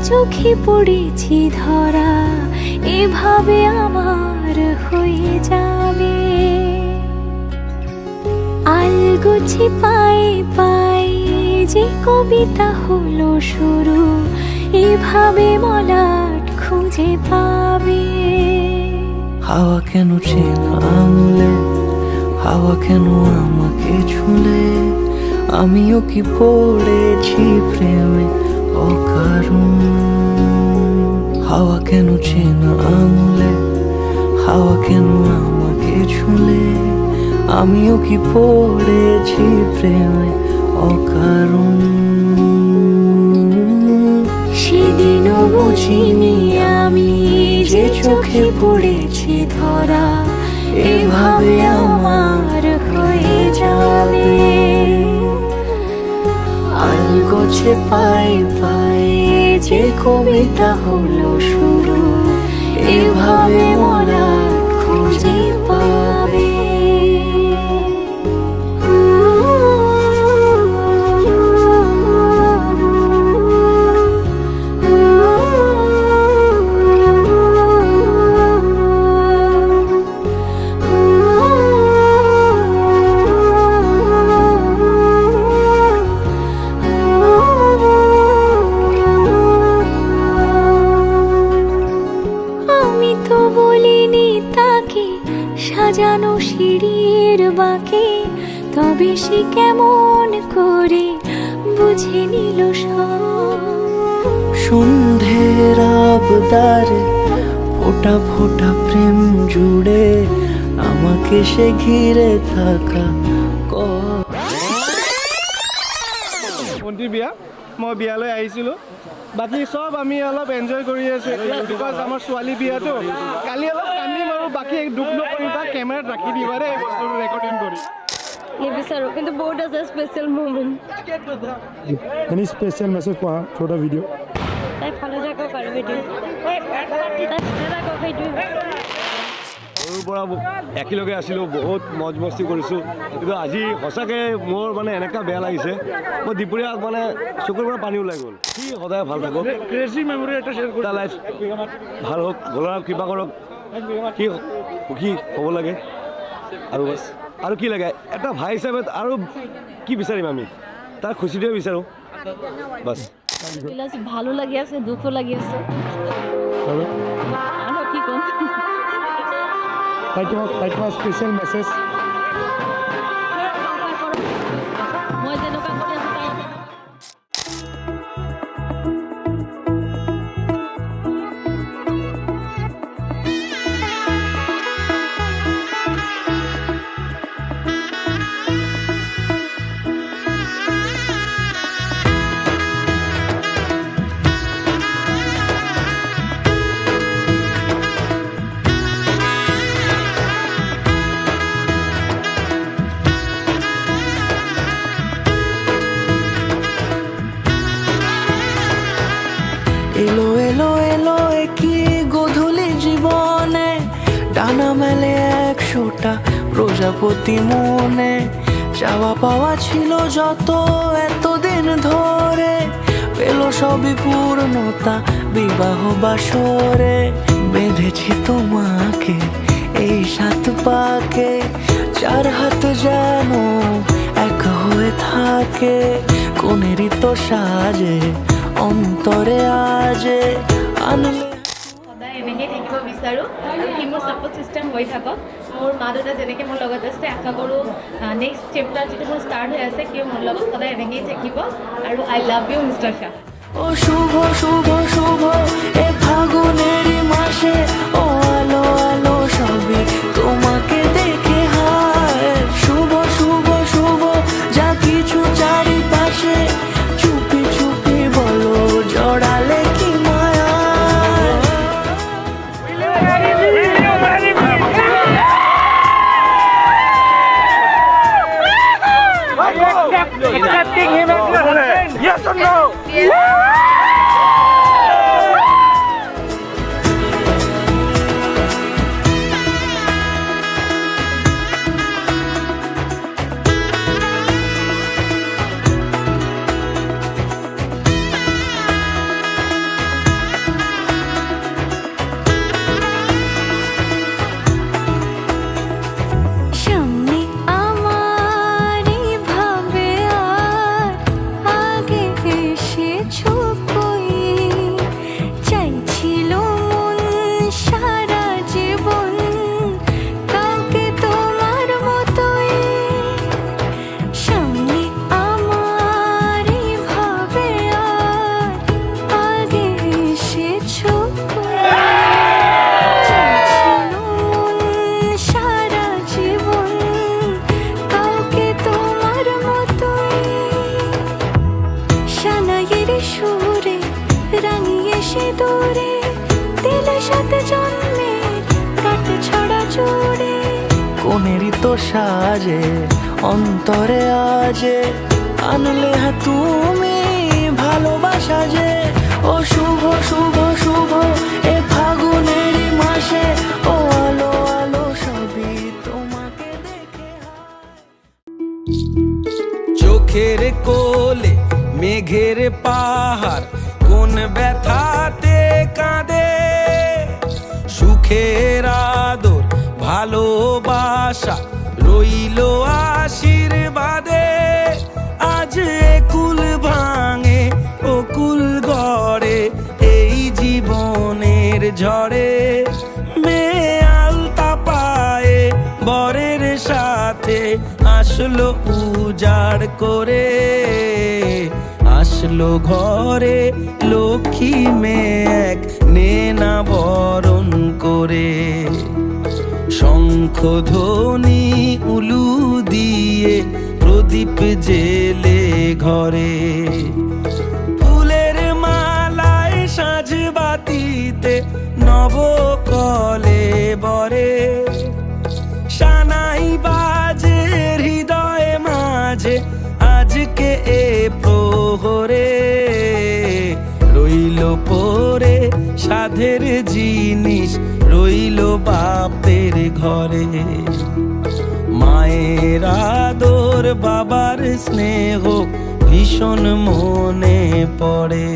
চোখে পড়েছি ধরা, এভাবে আমার হয়ে যাবে। আলগোছে পায়ে পায়ে যে কবিতা হলো শুরু, এভাবে মলাট খুঁজে পাবে। হাওয়া কেন চেনা আঙুলে, হাওয়া কেন আমাকে ছুলে, আমিও কি পড়েছি প্রেমে অকারণ। হাওয়া কেন চেনা আঙুলে, হাওয়া কেন আমাকে ছুলে, আমিও কি পড়েছি প্রেমে অকারণ। সেদিনও বুঝিনি আমি যে চোখে পড়েছি ধরা, এভাবে আমার হয়ে যাবে। আলগোছে পায়ে পায়ে যে কবিতা হলো শুরু, এভাবে মলাট খুঁজে পাবে। সাজানো সিঁড়ির বাঁকে, তবে সে কেমন করে বুঝে নিল সব। সন্ধ্যের আবদারে ফোটা ফোটা প্রেম জুড়ে, আমাকে সে ঘিরে থাকা ভণ্টিৰ বিয়া, মই বিয়ালৈ আহিছিলোঁ। বাকী চব আমি অলপ এনজয় কৰি আছোঁ বিকজ আমাৰ ছোৱালী বিয়াটো। কালি অলপ কান্দিম আৰু বাকী দুখ নকৰিবা, কেমেৰাত ৰাখি দিবা দেই বস্তুটো ৰেকৰ্ডিং কৰি। নিবিচাৰোঁ, কিন্তু বহুত আছে special moment. Any special message for her through the video? তাই ফলো থাকক আৰু ভিডিঅ', তাই থাকক সেইটোৱে। সৰুৰ পৰা একেলগে আছিলোঁ, বহুত মজ মস্তি কৰিছোঁ, কিন্তু আজি সঁচাকৈ মোৰ মানে এনেকুৱা বেয়া লাগিছে। মই দুপৰীয়া মানে চকুৰ পৰা পানী ওলাই গ'ল। সি সদায় ভাল থাকক, ক্ৰেজি মেমৰি এটা শ্বেয়াৰ কৰি তাৰ লাইফ ভাল হওক, ভগৱানক কৃপা কৰক, কি সুখী হ'ব লাগে আৰু বাছ। আৰু কি লাগে, এটা ভাই হিচাপে আৰু কি বিচাৰিম আমি, তাৰ খুচিটোৱে বিচাৰোঁ বাছ। ভালো লাগি আছে, দুখো লাগি আছে, আৰু কি ক'ম। Like my special message. মই যেনেকুৱা কৰি আছোঁ তাই এলো এলো এলো কি গধূলি জীবনে, ডানা মেলে 100টা প্রজাপতি মনে। চাওয়া পাওয়া ছিল যত এতদিন ধরে, পেল সবই পূর্ণতা বিবাহ বাসরে। বেঁধেছি তোমাকে এই 7 পাকে, 4 হাত যেন এক হয়ে থাকে। কোনেরই তো সাজে অন্তরে আজে আনলে। সদায় এনেকৈ থাকিব বিচাৰোঁ আৰু সি মোৰ ছাপোৰ্ট ছিষ্টেম হৈ থাকক। মোৰ মা দেউতা যেনেকৈ মোৰ লগত আছে, আশা কৰোঁ নেক্সট চেপ্টাৰ যিটো মোৰ ষ্টাৰ্ট হৈ আছে সিও মোৰ লগত সদায় এনেকৈয়ে থাকিব। আৰু I love you mister Shah. ও শুভ শুভ শুভ এ ফাগুনেরই মাসে, ও আলো আলো সবই তোমাকে দেখে হায়। শুভ শুভ শুভ যা কিছু চারিপাশে, চুপি চুপি বলো জড়ালে কি মায়া। Accepting him as your husband. Yes or no? মনেরই তো সাজে অন্তরে আজে আনলে তুমি ভালোবাসা যে ও শুভ শুভ শুভ এ ফাগুনেরই মাসে ও আলো আলো সবই তোমাকে দেখে চোখের কোলে মেঘের পাহাড় কোন ব্যথাতে কাঁদে সুখের আদর ভালোবাসা রইল আশীর্বাদে আজ কুল ভাঙে ও কুল গড়ে এই জীবনের ঝড়ে মেয়ে আলতা পায়ে বরের সাথে আসলো উজাড় করে আসলো ঘরে লক্ষ্মী মেয়ে এক নেনা বরণ করে শঙ্খ ধ্বনি উলু দিয়ে প্রদীপ জেলে ঘরে ফুলের মালায় সাজ বাতিতে নবকলে বরে সানাই বাজে হৃদয় মাঝে আজকে এ প্রহরে রইল পরে সাধের জিনিস রইল বাপের ঘরে মায়ের আদর বাবার স্নেহ ভীষণ মনে পড়ে।